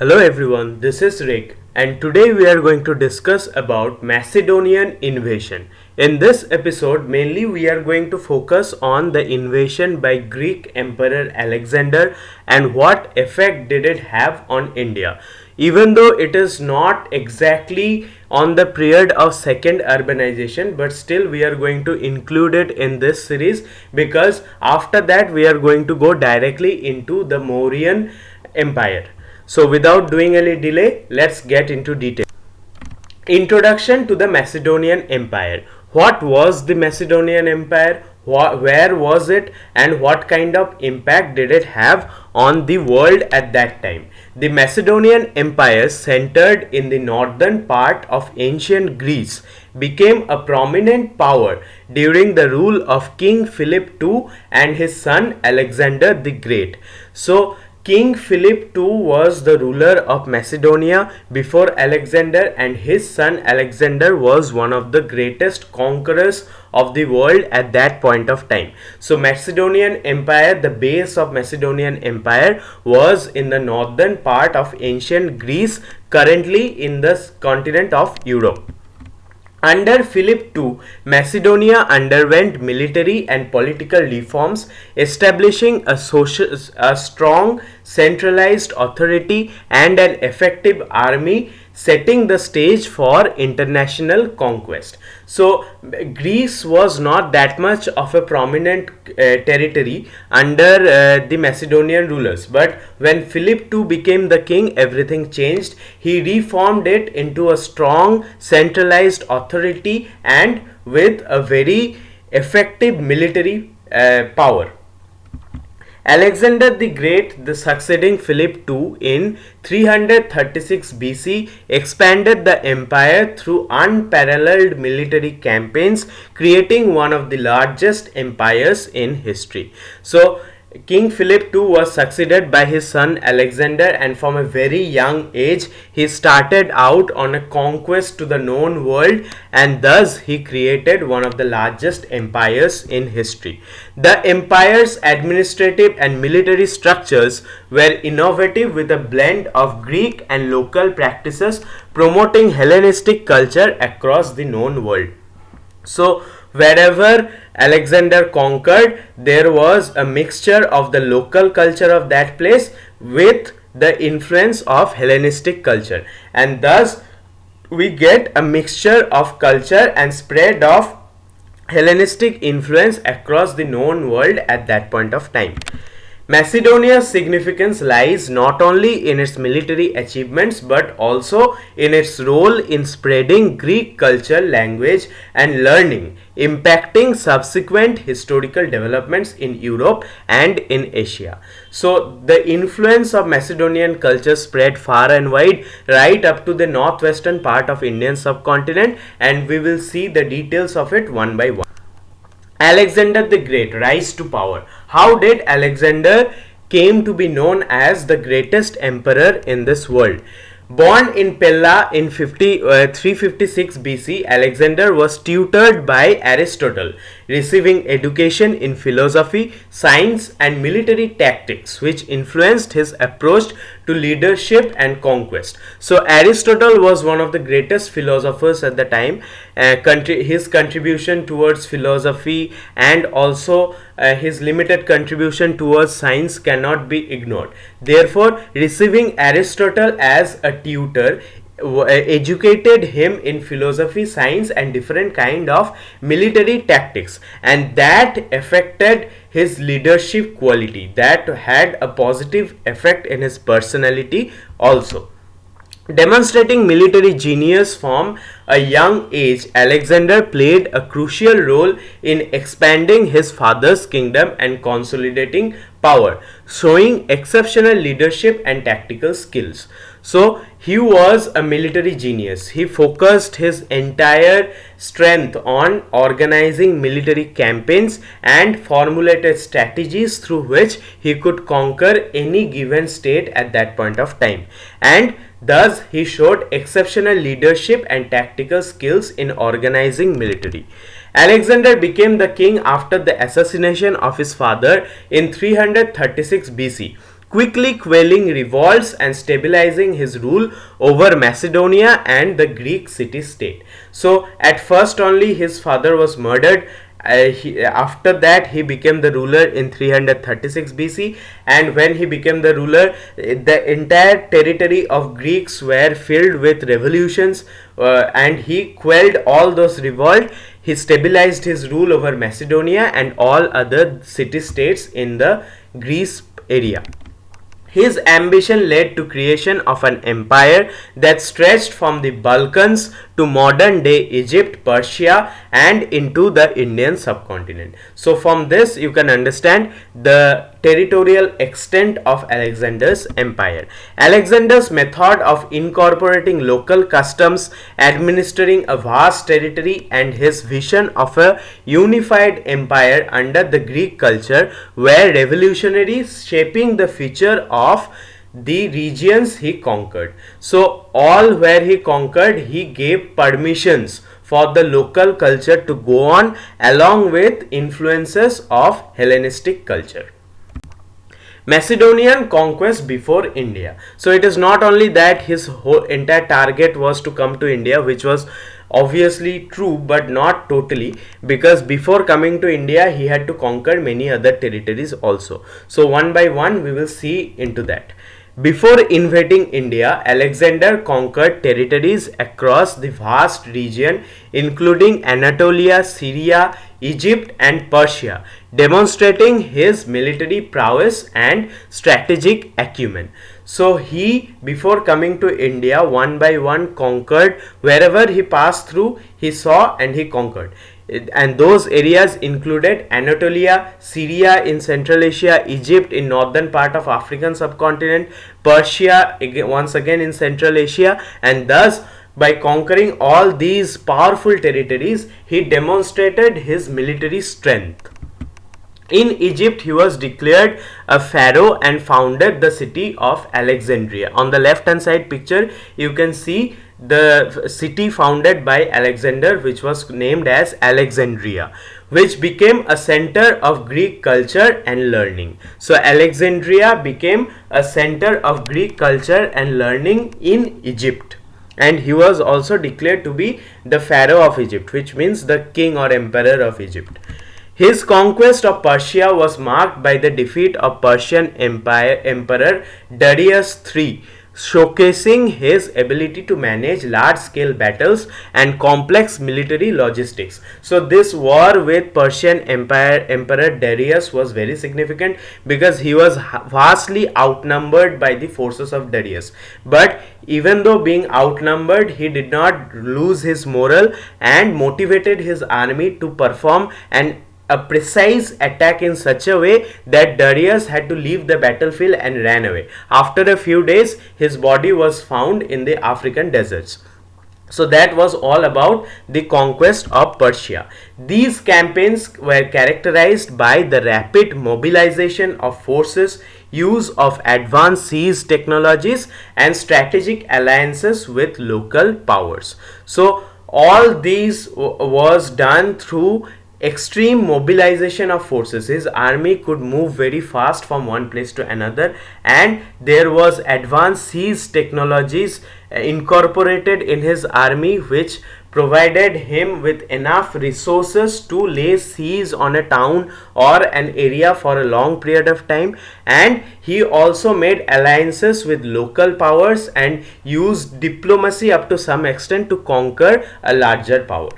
Hello everyone, this is Rick and today we are going to discuss about Macedonian invasion. In this episode, mainly we are going to focus on the invasion by Greek Emperor Alexander and what effect did it have on India. Even though it is not exactly on the period of second urbanization, but still we are going to include it in this series because after that we are going to go directly into the Mauryan Empire. So without doing any delay, let's get into detail. Introduction to the Macedonian Empire. What was the Macedonian Empire? Where was it? And what kind of impact did it have on the world at that time? The Macedonian Empire, centered in the northern part of ancient Greece, became a prominent power during the rule of King Philip II and his son Alexander the Great. So King Philip II was the ruler of Macedonia before Alexander, and his son Alexander was one of the greatest conquerors of the world at that point of time. So Macedonian Empire, the base of Macedonian Empire was in the northern part of ancient Greece, currently in the continent of Europe. Under Philip II, Macedonia underwent military and political reforms, establishing a strong centralized authority and an effective army, setting the stage for international conquest. So Greece was not that much of a prominent territory under the Macedonian rulers, but when Philip II became the king, everything changed. He reformed it into a strong centralized authority and with a very effective military power. Alexander the Great, the succeeding Philip II in 336 BC, expanded the empire through unparalleled military campaigns, creating one of the largest empires in history. So King Philip II was succeeded by his son Alexander, and from a very young age he started out on a conquest to the known world, and thus he created one of the largest empires in history. The empire's administrative and military structures were innovative with a blend of Greek and local practices, promoting Hellenistic culture across the known world. So wherever Alexander conquered, there was a mixture of the local culture of that place with the influence of Hellenistic culture, and thus we get a mixture of culture and spread of Hellenistic influence across the known world at that point of time. Macedonia's significance lies not only in its military achievements but also in its role in spreading Greek culture, language, and learning, impacting subsequent historical developments in Europe and in Asia. So the influence of Macedonian culture spread far and wide, right up to the northwestern part of Indian subcontinent, and we will see the details of it one by one. Alexander the Great rise to power. How did Alexander came to be known as the greatest emperor in this world? Born in Pella in 356 BC, Alexander was tutored by Aristotle, receiving education in philosophy, science, and military tactics, which influenced his approach to leadership and conquest. So Aristotle was one of the greatest philosophers at the time. His contribution towards philosophy and also his limited contribution towards science cannot be ignored. Therefore, receiving Aristotle as a tutor educated him in philosophy, science, and different kind of military tactics, and that affected his leadership quality, that had a positive effect in his personality also. Demonstrating military genius from a young age, Alexander played a crucial role in expanding his father's kingdom and consolidating power, showing exceptional leadership and tactical skills. So he was a military genius. He focused his entire strength on organizing military campaigns and formulated strategies through which he could conquer any given state at that point of time. And thus he showed exceptional leadership and tactical skills in organizing military. Alexander became the king after the assassination of his father in 336 BC, quickly quelling revolts and stabilizing his rule over Macedonia and the Greek city-state. So at first only his father was murdered. After that he became the ruler in 336 BC, and when he became the ruler, the entire territory of Greeks were filled with revolutions, and he quelled all those revolts. He stabilized his rule over Macedonia and all other city-states in the Greece area. His ambition led to creation of an empire that stretched from the Balkans to modern day Egypt, Persia, and into the Indian subcontinent. So from this you can understand the territorial extent of Alexander's empire. Alexander's method of incorporating local customs, administering a vast territory, and his vision of a unified empire under the Greek culture were revolutionary, shaping the future of the regions he conquered. So all where he conquered, he gave permissions for the local culture to go on along with influences of Hellenistic culture. Macedonian conquest before India. So it is not only that his whole entire target was to come to India, which was obviously true but not totally, because before coming to India he had to conquer many other territories also. So one by one we will see into that. Before invading India, Alexander conquered territories across the vast region including Anatolia, Syria, Egypt and Persia, demonstrating his military prowess and strategic acumen. So he, before coming to India, one by one conquered wherever he passed through, he saw and he conquered. And those areas included Anatolia, Syria in Central Asia, Egypt in northern part of African subcontinent, Persia once again in Central Asia, and thus by conquering all these powerful territories, he demonstrated his military strength. In Egypt, he was declared a pharaoh and founded the city of Alexandria. On the left hand side picture, you can see the city founded by Alexander, which was named as Alexandria, which became a center of Greek culture and learning. So Alexandria became a center of Greek culture and learning in Egypt. And he was also declared to be the pharaoh of Egypt, which means the king or emperor of Egypt. His conquest of Persia was marked by the defeat of Persian Emperor Darius III, showcasing his ability to manage large-scale battles and complex military logistics. So this war with Persian Emperor Darius was very significant because he was vastly outnumbered by the forces of Darius. But even though being outnumbered, he did not lose his morale and motivated his army to perform a precise attack in such a way that Darius had to leave the battlefield and ran away. After a few days, his body was found in the African deserts. So that was all about the conquest of Persia. These campaigns were characterized by the rapid mobilization of forces, use of advanced siege technologies, and strategic alliances with local powers. So all these was done through extreme mobilization of forces. His army could move very fast from one place to another, and there was advanced siege technologies incorporated in his army, which provided him with enough resources to lay siege on a town or an area for a long period of time. And he also made alliances with local powers and used diplomacy up to some extent to conquer a larger power.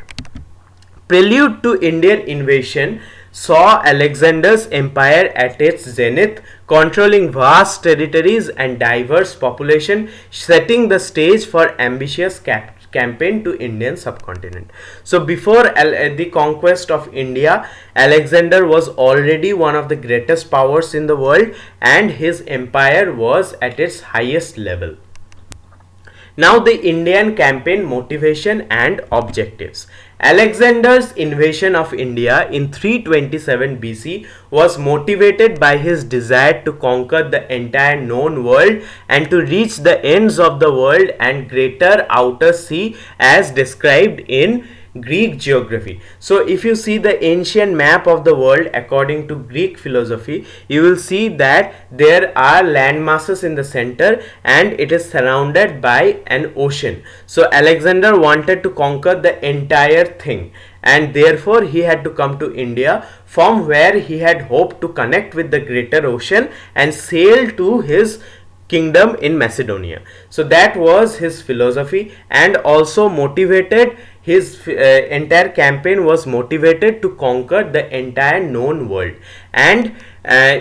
Prelude to Indian invasion saw Alexander's empire at its zenith, controlling vast territories and diverse population, setting the stage for ambitious campaign to Indian subcontinent. So before the conquest of India, Alexander was already one of the greatest powers in the world, and his empire was at its highest level. Now the Indian campaign motivation and objectives. Alexander's invasion of India in 327 BC was motivated by his desire to conquer the entire known world and to reach the ends of the world and greater outer sea as described in Greek geography. So if you see the ancient map of the world according to Greek philosophy, you will see that there are land masses in the center and it is surrounded by an ocean. So Alexander wanted to conquer the entire thing, and therefore he had to come to India, from where he had hoped to connect with the greater ocean and sail to his kingdom in Macedonia. So that was his philosophy, and also motivated his entire campaign was motivated to conquer the entire known world. And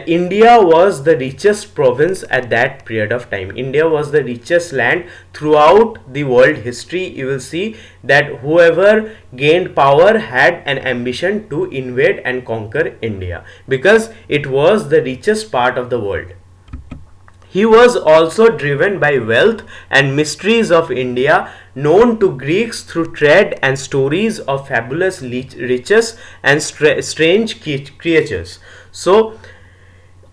India was the richest province at that period of time. India was the richest land throughout the world history. You will see that whoever gained power had an ambition to invade and conquer India, because it was the richest part of the world. He was also driven by wealth and mysteries of India, known to Greeks through trade and stories of fabulous riches and strange creatures. So,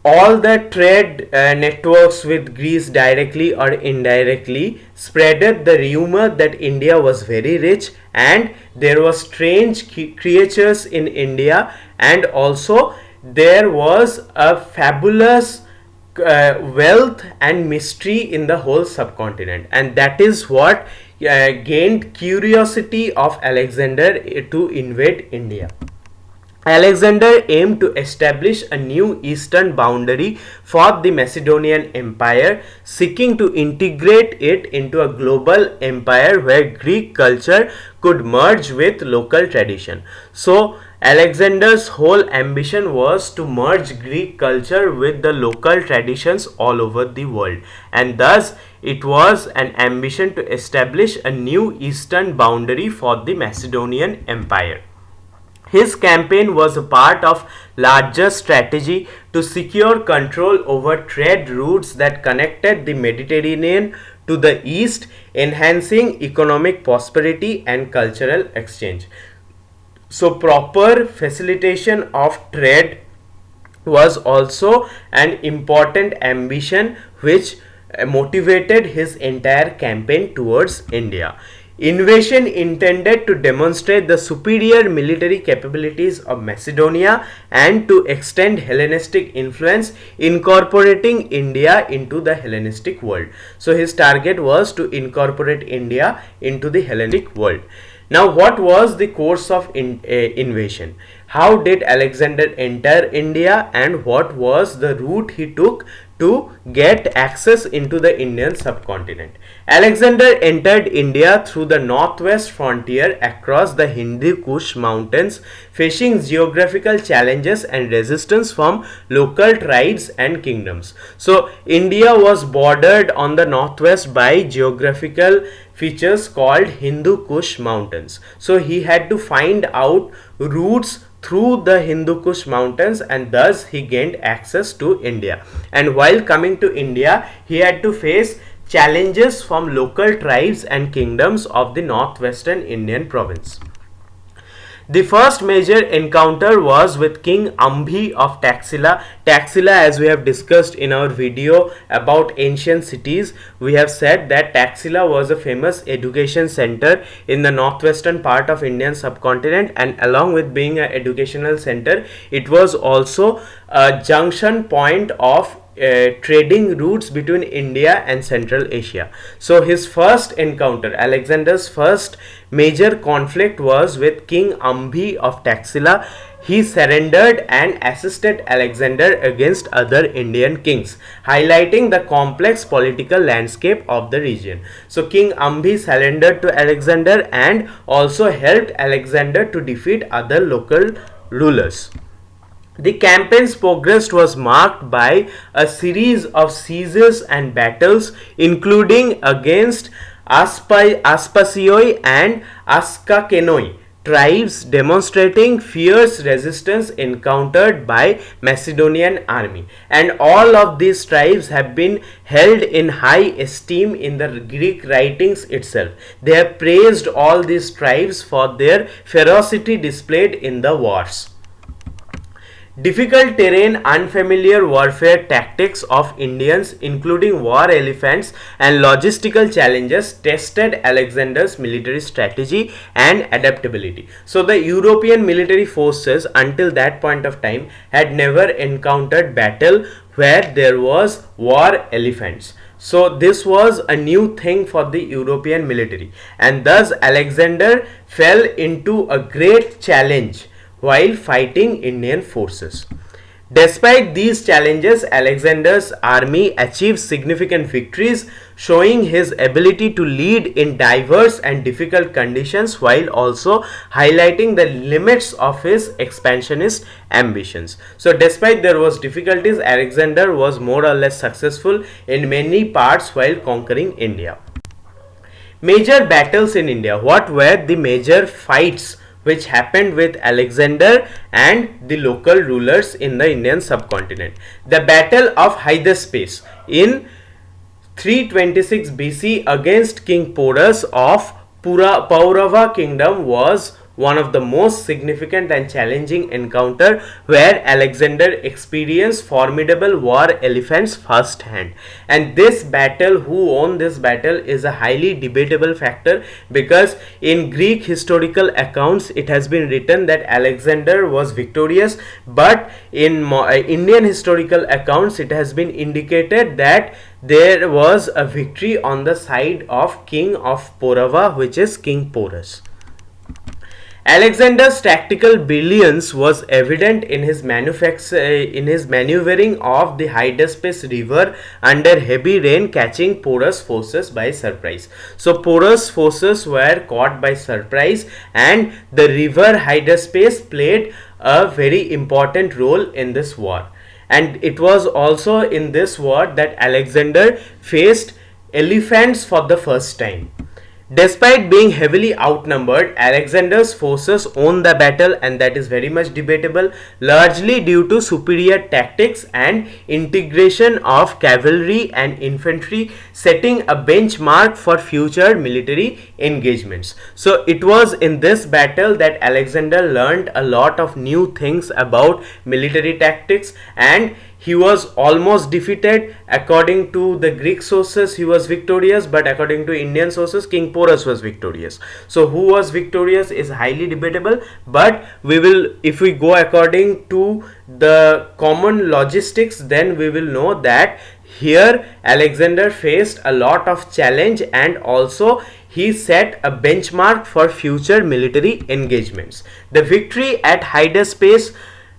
all the trade networks with Greece, directly or indirectly, spreaded the rumor that India was very rich and there were strange creatures in India, and also there was a fabulous wealth and mystery in the whole subcontinent, and that is what gained curiosity of Alexander to invade India. Alexander aimed to establish a new eastern boundary for the Macedonian Empire, seeking to integrate it into a global empire where Greek culture could merge with local tradition. So Alexander's whole ambition was to merge Greek culture with the local traditions all over the world, and thus it was an ambition to establish a new eastern boundary for the Macedonian Empire. His campaign was a part of larger strategy to secure control over trade routes that connected the Mediterranean to the east, enhancing economic prosperity and cultural exchange. So proper facilitation of trade was also an important ambition which motivated his entire campaign towards India. Invasion intended to demonstrate the superior military capabilities of Macedonia and to extend Hellenistic influence, incorporating India into the Hellenistic world. So his target was to incorporate India into the Hellenic world. Now, what was the course of invasion? How did Alexander enter India, and what was the route he took to get access into the Indian subcontinent? Alexander entered India through the northwest frontier across the Hindu Kush mountains, facing geographical challenges and resistance from local tribes and kingdoms. So, India was bordered on the northwest by geographical features called Hindu Kush mountains. So he had to find out routes through the Hindu Kush mountains, and thus he gained access to India. And while coming to India, he had to face challenges from local tribes and kingdoms of the northwestern Indian province. The first major encounter was with King Ambhi of Taxila. Taxila, as we have discussed in our video about ancient cities, we have said that Taxila was a famous education center in the northwestern part of Indian subcontinent, and along with being an educational center, it was also a junction point of trading routes between India and Central Asia. So his first encounter, Alexander's first major conflict, was with King Ambhi of Taxila. He surrendered and assisted Alexander against other Indian kings, highlighting the complex political landscape of the region. So King Ambhi surrendered to Alexander and also helped Alexander to defeat other local rulers. The campaign's progress was marked by a series of sieges and battles, including against Aspasioi and Askakenoi tribes, demonstrating fierce resistance encountered by Macedonian army. And all of these tribes have been held in high esteem in the Greek writings itself. They have praised all these tribes for their ferocity displayed in the wars. Difficult terrain, unfamiliar warfare tactics of Indians, including war elephants and logistical challenges, tested Alexander's military strategy and adaptability. So the European military forces until that point of time had never encountered battle where there was war elephants. So this was a new thing for the European military, and thus Alexander fell into a great challenge while fighting Indian forces. Despite these challenges, Alexander's army achieved significant victories, showing his ability to lead in diverse and difficult conditions while also highlighting the limits of his expansionist ambitions. So despite there was difficulties, Alexander was more or less successful in many parts while conquering India. Major battles in India. What were the major fights which happened with Alexander and the local rulers in the Indian subcontinent? The Battle of Hydaspes in 326 BC against King Porus of Paurava kingdom was one of the most significant and challenging encounter where Alexander experienced formidable war elephants firsthand. And this battle, who won this battle, is a highly debatable factor, because in Greek historical accounts it has been written that Alexander was victorious, but in Indian historical accounts it has been indicated that there was a victory on the side of King of Paurava, which is King Porus. Alexander's tactical brilliance was evident in his maneuvering of the Hydaspes River under heavy rain, catching Porus forces by surprise. So Porus forces were caught by surprise, and the river Hydaspes played a very important role in this war. And it was also in this war that Alexander faced elephants for the first time. Despite being heavily outnumbered, Alexander's forces won the battle, and that is very much debatable, largely due to superior tactics and integration of cavalry and infantry, setting a benchmark for future military engagements. So it was in this battle that Alexander learned a lot of new things about military tactics, and he was almost defeated. According to the Greek sources, he was victorious, but according to Indian sources, King Porus was victorious. So who was victorious is highly debatable, but if we go according to the common logistics, then we will know that here Alexander faced a lot of challenge, and also he set a benchmark for future military engagements. The victory at Hydaspes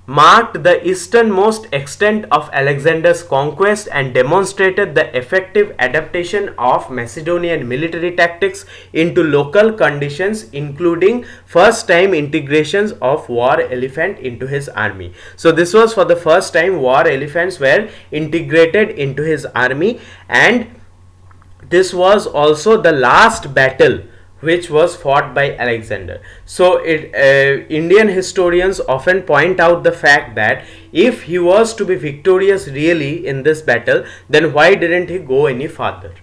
marked the easternmost extent of Alexander's conquest and demonstrated the effective adaptation of Macedonian military tactics into local conditions, including first-time integrations of war elephant into his army. So this was for the first time war elephants were integrated into his army, and this was also the last battle which was fought by Alexander. So Indian historians often point out the fact that if he was to be victorious really in this battle, then why didn't he go any farther?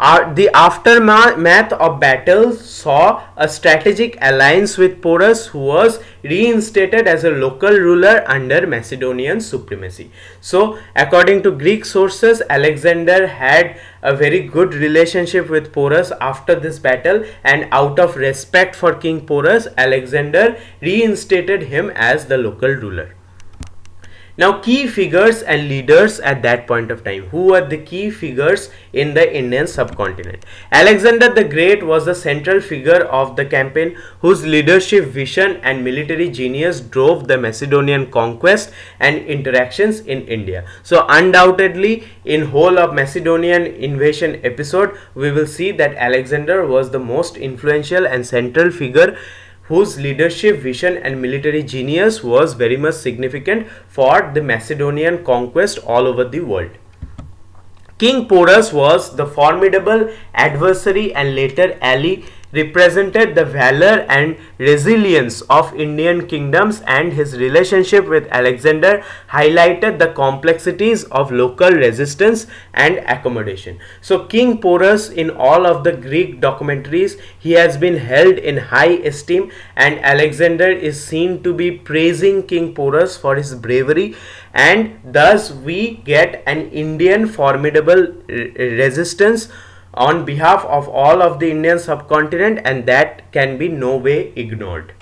The aftermath of battle saw a strategic alliance with Porus, who was reinstated as a local ruler under Macedonian supremacy. So according to Greek sources, Alexander had a very good relationship with Porus after this battle, and out of respect for King Porus, Alexander reinstated him as the local ruler. Now, key figures and leaders at that point of time. Who were the key figures in the Indian subcontinent? Alexander the Great was the central figure of the campaign, whose leadership, vision and military genius drove the Macedonian conquest and interactions in India. So undoubtedly, in whole of Macedonian invasion episode, we will see that Alexander was the most influential and central figure, whose leadership, vision and military genius was very much significant for the Macedonian conquest all over the world. King Porus was the formidable adversary and later ally represented the valor and resilience of Indian kingdoms, and his relationship with Alexander highlighted the complexities of local resistance and accommodation. So King Porus, in all of the Greek documentaries, he has been held in high esteem, and Alexander is seen to be praising King Porus for his bravery, and thus we get an Indian formidable resistance on behalf of all of the Indian subcontinent, and that can be no way ignored.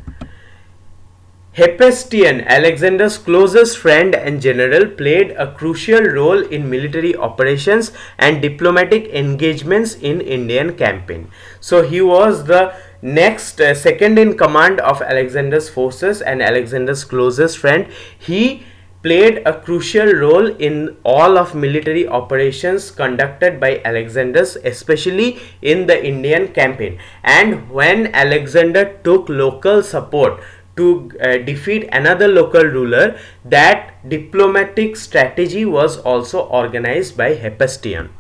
Hephaestion, Alexander's closest friend and general, played a crucial role in military operations and diplomatic engagements in Indian campaign. So he was the next second in command of Alexander's forces and Alexander's closest friend. He played a crucial role in all of military operations conducted by Alexander, especially in the Indian campaign. And when Alexander took local support to defeat another local ruler, that diplomatic strategy was also organized by Hephaestion.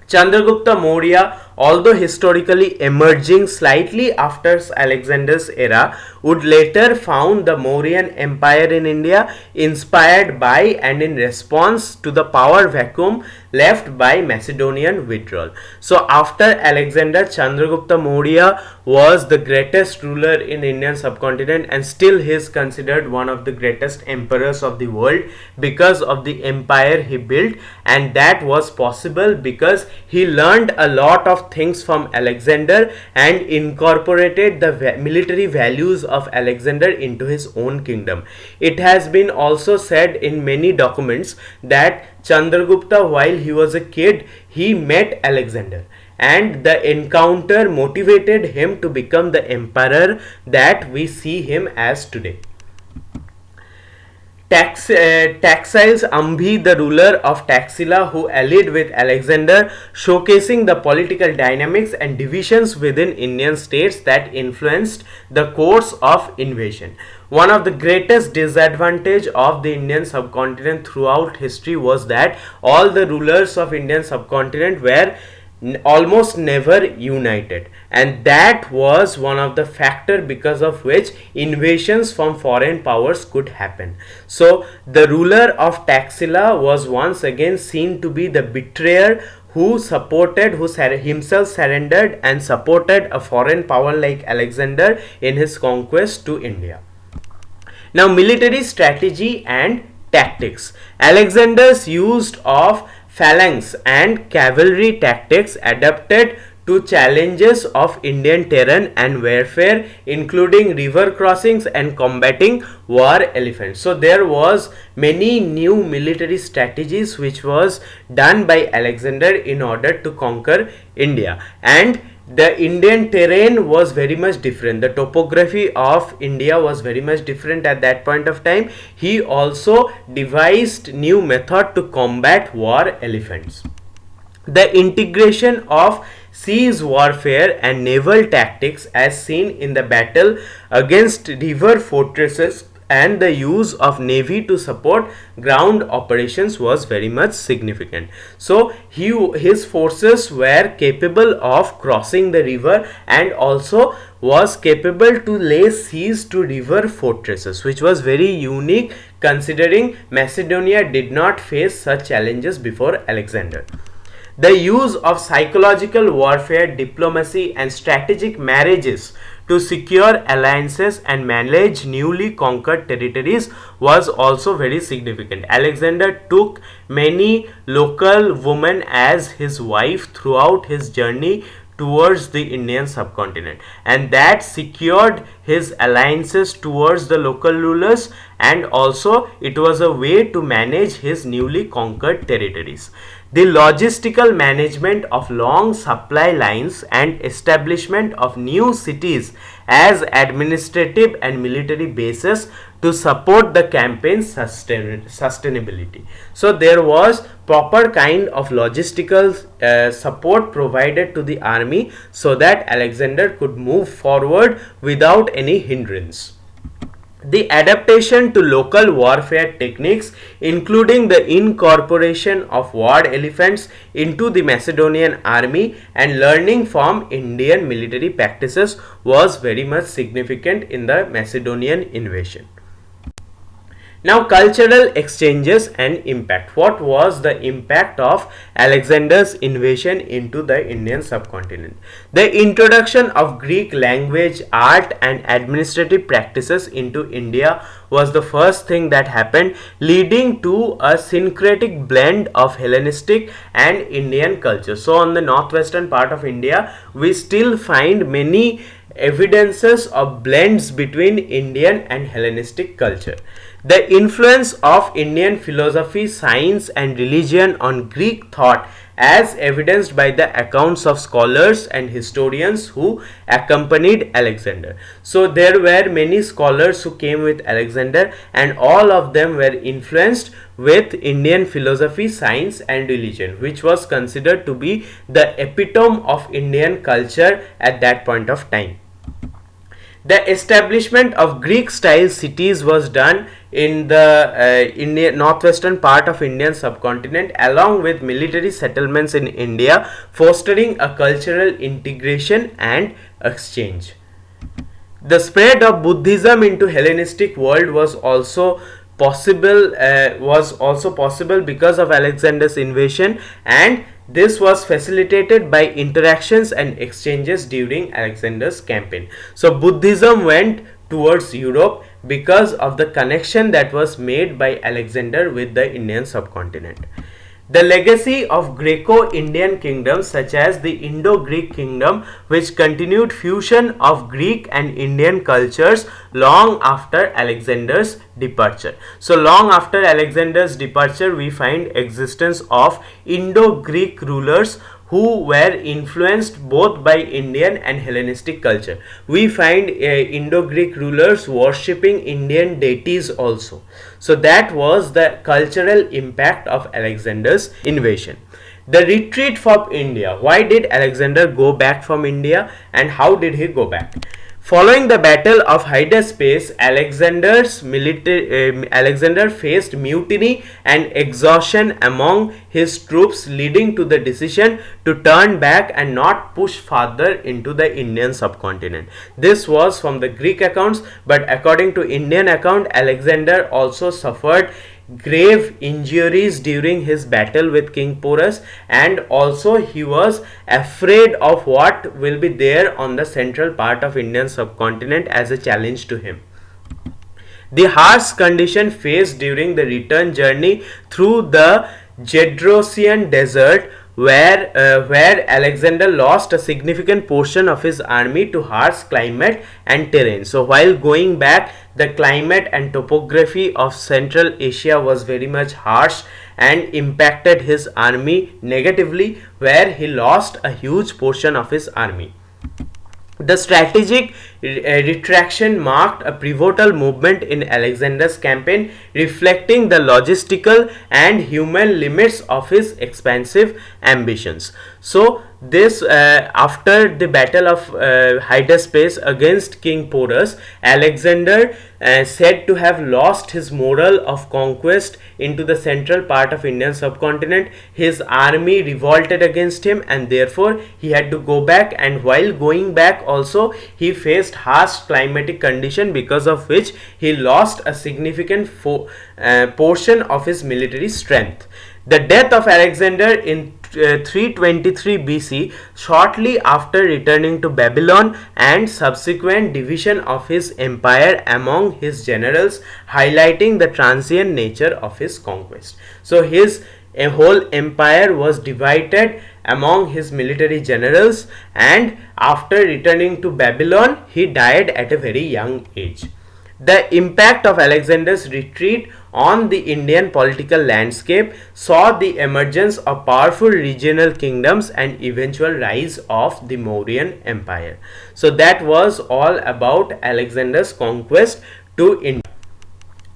Chandragupta Maurya, although historically emerging slightly after Alexander's era, would later found the Mauryan Empire in India, inspired by and in response to the power vacuum left by Macedonian withdrawal. So after Alexander, Chandragupta Maurya was the greatest ruler in Indian subcontinent, and still he is considered one of the greatest emperors of the world because of the empire he built, and that was possible because he learned a lot of things from Alexander and incorporated the military values of Alexander into his own kingdom. It has been also said in many documents that Chandragupta, while he was a kid, he met Alexander, and the encounter motivated him to become the emperor that we see him as today. Taxiles Ambhi, the ruler of Taxila, who allied with Alexander, showcasing the political dynamics and divisions within Indian states that influenced the course of invasion. One of the greatest disadvantage of the Indian subcontinent throughout history was that all the rulers of Indian subcontinent were almost never united, and that was one of the factor because of which invasions from foreign powers could happen. So the ruler of Taxila was once again seen to be the betrayer who himself surrendered and supported a foreign power like Alexander in his conquest to India. Now, military strategy and tactics. Alexander's use of phalanx and cavalry tactics adapted to challenges of Indian terrain and warfare, including river crossings and combating war elephants. So there was many new military strategies which was done by Alexander in order to conquer India, and the Indian terrain was very much different. The topography of India was very much different at that point of time. He also devised new method to combat war elephants. The integration of siege warfare and naval tactics, as seen in the battle against river fortresses, and the use of navy to support ground operations was very much significant. So his forces were capable of crossing the river and also was capable to lay siege to river fortresses, which was very unique considering Macedonia did not face such challenges before Alexander. The use of psychological warfare, diplomacy, and strategic marriages to secure alliances and manage newly conquered territories was also very significant. Alexander took many local women as his wife throughout his journey towards the Indian subcontinent, and that secured his alliances towards the local rulers, and also it was a way to manage his newly conquered territories. The logistical management of long supply lines and establishment of new cities as administrative and military bases to support the campaign's sustainability. So there was proper kind of logistical support provided to the army so that Alexander could move forward without any hindrance. The adaptation to local warfare techniques, including the incorporation of war elephants into the Macedonian army and learning from Indian military practices, was very much significant in the Macedonian invasion. Now, cultural exchanges and impact. What was the impact of Alexander's invasion into the Indian subcontinent? The introduction of Greek language, art and administrative practices into India was the first thing that happened, leading to a syncretic blend of Hellenistic and Indian culture. So on the northwestern part of India, we still find many evidences of blends between Indian and Hellenistic culture. The influence of Indian philosophy, science and religion on Greek thought, as evidenced by the accounts of scholars and historians who accompanied Alexander. So there were many scholars who came with Alexander, and all of them were influenced with Indian philosophy, science and religion, which was considered to be the epitome of Indian culture at that point of time. The establishment of Greek style cities was done in the northwestern part of Indian subcontinent, along with military settlements in India, fostering a cultural integration and exchange. The spread of Buddhism into Hellenistic world was also possible because of Alexander's invasion, and this was facilitated by interactions and exchanges during Alexander's campaign. So Buddhism went towards Europe because of the connection that was made by Alexander with the Indian subcontinent. The legacy of Greco-Indian kingdoms such as the Indo-Greek kingdom, which continued fusion of Greek and Indian cultures long after Alexander's departure. So long after Alexander's departure, we find existence of Indo-Greek rulers who were influenced both by Indian and Hellenistic culture. We find Indo-Greek rulers worshipping Indian deities also. So that was the cultural impact of Alexander's invasion. The retreat from India. Why did Alexander go back from India, and how did he go back? Following the Battle of Hydaspes, Alexander faced mutiny and exhaustion among his troops, leading to the decision to turn back and not push further into the Indian subcontinent. This was from the Greek accounts, but according to Indian account, Alexander also suffered grave injuries during his battle with King Porus, and also he was afraid of what will be there on the central part of Indian subcontinent as a challenge to him. The harsh condition faced during the return journey through the Gedrosian desert, where Alexander lost a significant portion of his army to harsh climate and terrain. So while going back, the climate and topography of Central Asia was very much harsh and impacted his army negatively, where he lost a huge portion of his army. The strategic retraction marked a pivotal movement in Alexander's campaign, reflecting the logistical and human limits of his expansive ambitions. So this after the battle of Hydaspes against King Porus, Alexander said to have lost his moral of conquest into the central part of Indian subcontinent. His army revolted against him, and therefore he had to go back, and while going back also he faced harsh climatic condition, because of which he lost a significant portion of his military strength. The death of Alexander in 323 BC, shortly after returning to Babylon, and subsequent division of his empire among his generals, highlighting the transient nature of his conquest. So his whole empire was divided among his military generals, and after returning to Babylon, he died at a very young age. The impact of Alexander's retreat on the Indian political landscape saw the emergence of powerful regional kingdoms and eventual rise of the Mauryan Empire. So that was all about Alexander's conquest to India.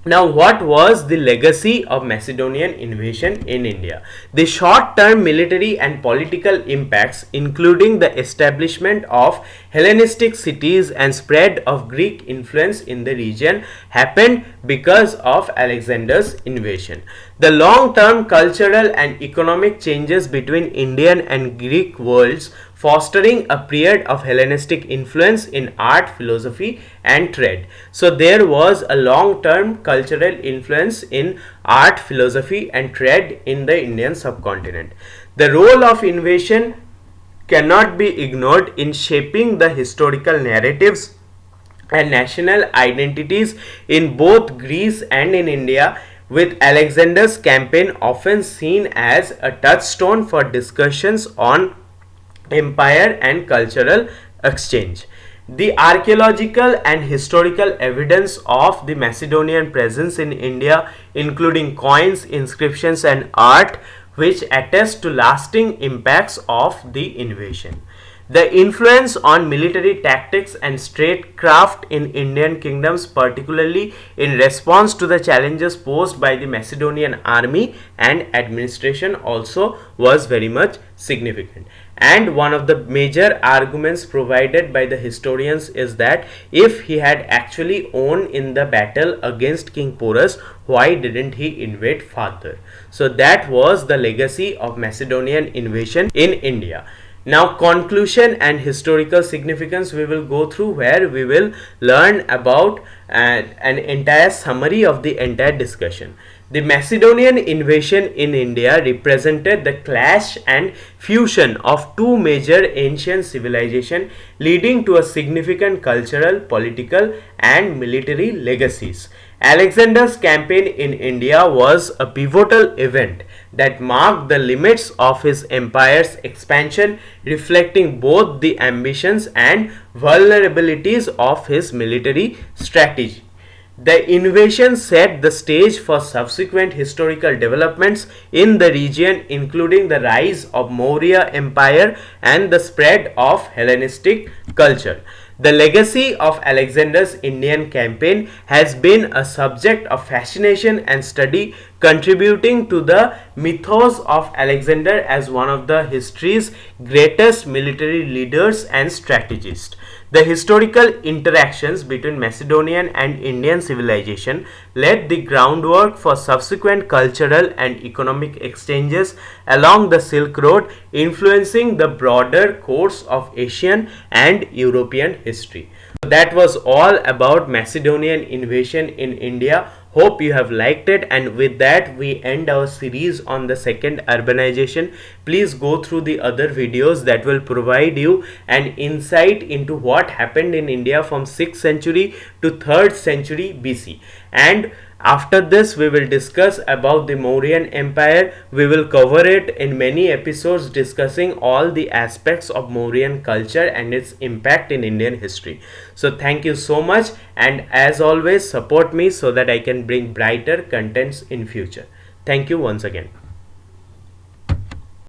Now, what was the legacy of Macedonian invasion in India? The short-term military and political impacts, including the establishment of Hellenistic cities and spread of Greek influence in the region, happened because of Alexander's invasion. The long-term cultural and economic changes between Indian and Greek worlds, fostering a period of Hellenistic influence in art, philosophy, and trade. So there was a long-term cultural influence in art, philosophy, and trade in the Indian subcontinent. The role of invasion cannot be ignored in shaping the historical narratives and national identities in both Greece and in India, with Alexander's campaign often seen as a touchstone for discussions on empire and cultural exchange. The archaeological and historical evidence of the Macedonian presence in India, including coins, inscriptions, and art, which attest to lasting impacts of the invasion. The influence on military tactics and statecraft in Indian kingdoms, particularly in response to the challenges posed by the Macedonian army and administration, also was very much significant. And one of the major arguments provided by the historians is that if he had actually won in the battle against King Porus, why didn't he invade further? So that was the legacy of Macedonian invasion in India. Now, conclusion and historical significance we will go through, where we will learn about an entire summary of the entire discussion. The Macedonian invasion in India represented the clash and fusion of two major ancient civilizations, leading to a significant cultural, political, and military legacies. Alexander's campaign in India was a pivotal event that marked the limits of his empire's expansion, reflecting both the ambitions and vulnerabilities of his military strategy. The invasion set the stage for subsequent historical developments in the region, including the rise of Maurya Empire and the spread of Hellenistic culture. The legacy of Alexander's Indian campaign has been a subject of fascination and study, contributing to the mythos of Alexander as one of the history's greatest military leaders and strategists. The historical interactions between Macedonian and Indian civilization laid the groundwork for subsequent cultural and economic exchanges along the Silk Road, influencing the broader course of Asian and European history. So that was all about Macedonian invasion in India. Hope you have liked it, and with that we end our series on the second urbanization. Please go through the other videos that will provide you an insight into what happened in India from 6th century to 3rd century BC. And after this we will discuss about the Mauryan Empire. We will cover it in many episodes, discussing all the aspects of Mauryan culture and its impact in Indian history. So thank you so much, and as always support me so that I can bring brighter contents in future. Thank you once again.